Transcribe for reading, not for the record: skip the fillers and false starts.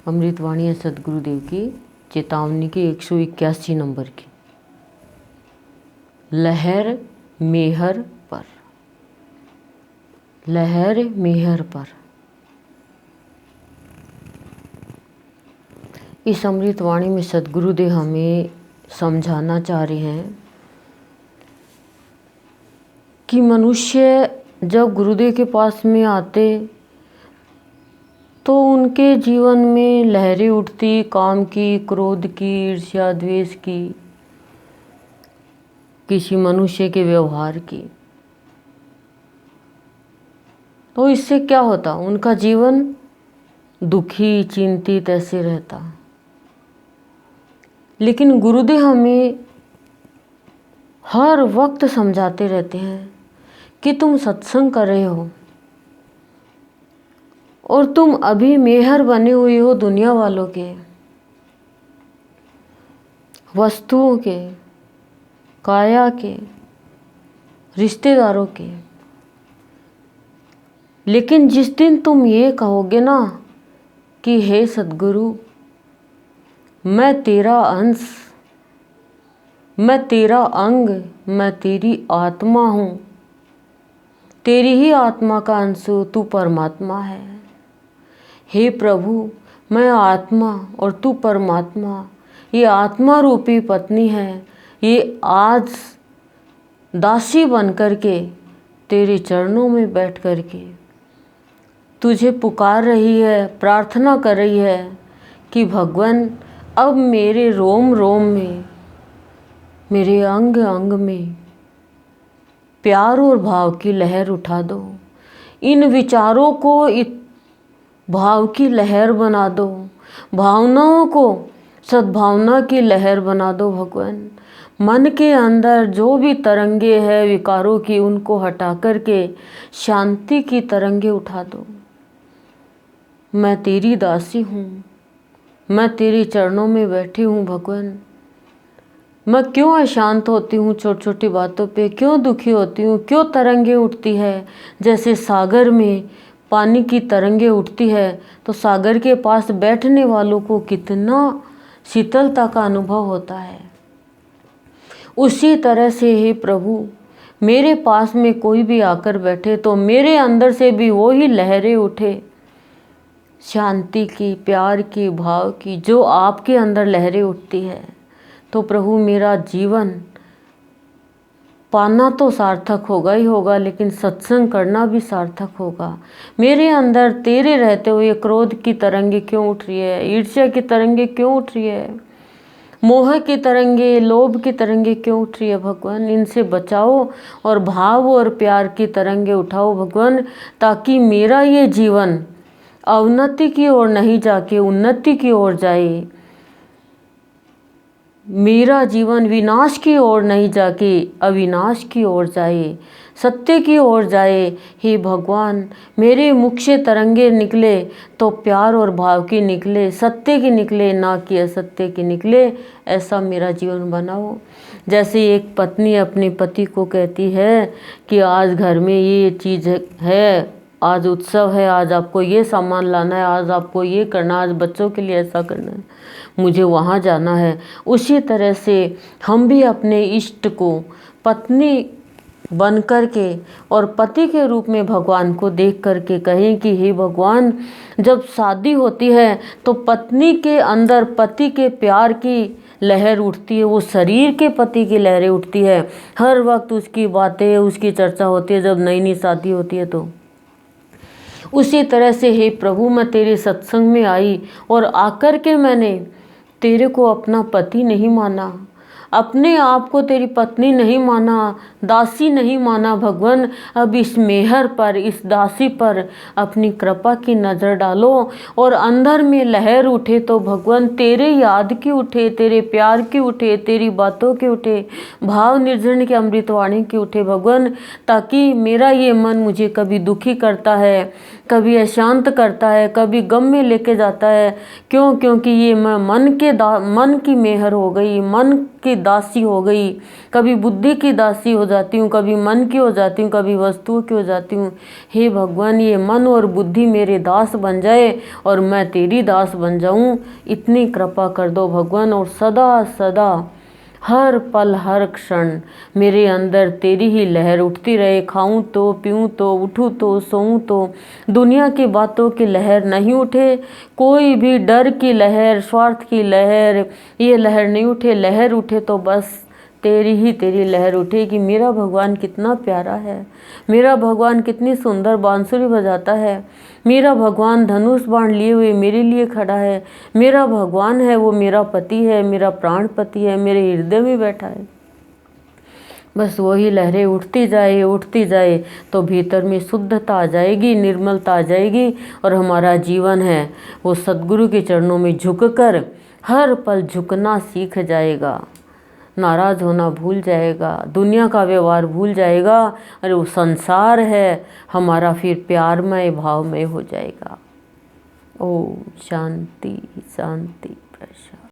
अमृतवाणी है सदगुरुदेव की चेतावनी की 181 नंबर की। लहर मेहर पर, लहर मेहर पर। इस अमृतवाणी में सदगुरुदेव हमें समझाना चाह रहे हैं कि मनुष्य जब गुरुदेव के पास में आते तो उनके जीवन में लहरें उठती, काम की, क्रोध की, ईर्ष्या, द्वेष की, किसी मनुष्य के व्यवहार की। तो इससे क्या होता? उनका जीवन दुखी, चिंतित ऐसे रहता। लेकिन गुरुदेव हमें हर वक्त समझाते रहते हैं कि तुम सत्संग कर रहे हो और तुम अभी मेहर बने हुए हो दुनिया वालों के, वस्तुओं के, काया के, रिश्तेदारों के। लेकिन जिस दिन तुम ये कहोगे ना कि हे सद्गुरु, मैं तेरा अंश, मैं तेरा अंग, मैं तेरी आत्मा हूँ, तेरी ही आत्मा का अंश हूँ, तू परमात्मा है। हे प्रभु, मैं आत्मा और तू परमात्मा, ये आत्मा रूपी पत्नी है, ये आज दासी बन कर के तेरे चरणों में बैठ कर के तुझे पुकार रही है, प्रार्थना कर रही है कि भगवान अब मेरे रोम रोम में, मेरे अंग अंग में प्यार और भाव की लहर उठा दो। इन विचारों को भाव की लहर बना दो, भावनाओं को सद्भावना की लहर बना दो। भगवान मन के अंदर जो भी तरंगे हैं विकारों की, उनको हटा करके शांति की तरंगे उठा दो। मैं तेरी दासी हूँ, मैं तेरे चरणों में बैठी हूँ। भगवान मैं क्यों अशांत होती हूँ, छोटी छोटी बातों पे क्यों दुखी होती हूँ, क्यों तरंगे उठती है? जैसे सागर में पानी की तरंगे उठती है तो सागर के पास बैठने वालों को कितना शीतलता का अनुभव होता है। उसी तरह से हे प्रभु, मेरे पास में कोई भी आकर बैठे तो मेरे अंदर से भी वो ही लहरें उठे, शांति की, प्यार की, भाव की, जो आपके अंदर लहरें उठती है। तो प्रभु मेरा जीवन पाना तो सार्थक होगा ही होगा, लेकिन सत्संग करना भी सार्थक होगा। मेरे अंदर तेरे रहते हुए क्रोध की तरंगे क्यों उठ रही है, ईर्ष्या की तरंगे क्यों उठ रही है, मोह की तरंगे, लोभ की तरंगे क्यों उठ रही है? भगवान इनसे बचाओ और भाव और प्यार की तरंगे उठाओ भगवान, ताकि मेरा ये जीवन अवनति की ओर नहीं जाके उन्नति की ओर जाए, मेरा जीवन विनाश की ओर नहीं जाके अविनाश की ओर जाए, सत्य की ओर जाए। हे भगवान मेरे मुख से तरंगे निकले तो प्यार और भाव की निकले, सत्य की निकले, ना कि असत्य की निकले। ऐसा मेरा जीवन बनाओ। जैसे एक पत्नी अपने पति को कहती है कि आज घर में ये चीज़ है, आज उत्सव है, आज आपको ये सामान लाना है, आज आपको ये करना, आज बच्चों के लिए ऐसा करना है, मुझे वहाँ जाना है। उसी तरह से हम भी अपने इष्ट को पत्नी बन कर के और पति के रूप में भगवान को देख कर के कहें कि हे भगवान, जब शादी होती है तो पत्नी के अंदर पति के प्यार की लहर उठती है, वो शरीर के पति की लहरें उठती है। हर वक्त उसकी बातें, उसकी चर्चा होती है जब नई नई शादी होती है। तो उसी तरह से हे प्रभु, मैं तेरे सत्संग में आई और आकर के मैंने तेरे को अपना पति नहीं माना, अपने आप को तेरी पत्नी नहीं माना, दासी नहीं माना। भगवान अब इस मेहर पर, इस दासी पर अपनी कृपा की नज़र डालो और अंदर में लहर उठे तो भगवान तेरे याद की उठे, तेरे प्यार की उठे, तेरी बातों के उठे, भाव निर्जन की अमृतवाणी की उठे भगवान, ताकि मेरा ये मन मुझे कभी दुखी करता है, कभी अशांत करता है, कभी गम में लेके जाता है। क्यों? क्योंकि ये मैं मन की मेहर हो गई, मन की दासी हो गई। कभी बुद्धि की दासी हो जाती हूँ, कभी मन की हो जाती हूँ, कभी वस्तुओं की हो जाती हूँ। हे भगवान, ये मन और बुद्धि मेरे दास बन जाए और मैं तेरी दास बन जाऊँ, इतनी कृपा कर दो भगवान। और सदा सदा हर पल हर क्षण मेरे अंदर तेरी ही लहर उठती रहे। खाऊं तो, पीऊं तो, उठूं तो, सोऊं तो, दुनिया की बातों की लहर नहीं उठे, कोई भी डर की लहर, स्वार्थ की लहर, ये लहर नहीं उठे। लहर उठे तो बस तेरी लहर उठेगी। मेरा भगवान कितना प्यारा है, मेरा भगवान कितनी सुंदर बांसुरी बजाता है, मेरा भगवान धनुष बाण लिए हुए मेरे लिए खड़ा है। मेरा भगवान है, वो मेरा पति है, मेरा प्राण पति है, मेरे हृदय में बैठा है। बस वही लहरें उठती जाए तो भीतर में शुद्धता आ जाएगी, निर्मलता आ जाएगी और हमारा जीवन है वो सद्गुरु के चरणों में झुककर हर पल झुकना सीख जाएगा, नाराज़ होना भूल जाएगा, दुनिया का व्यवहार भूल जाएगा। अरे वो संसार है हमारा फिर प्यारमय भावमय हो जाएगा। ओम शांति शांति प्रशांति।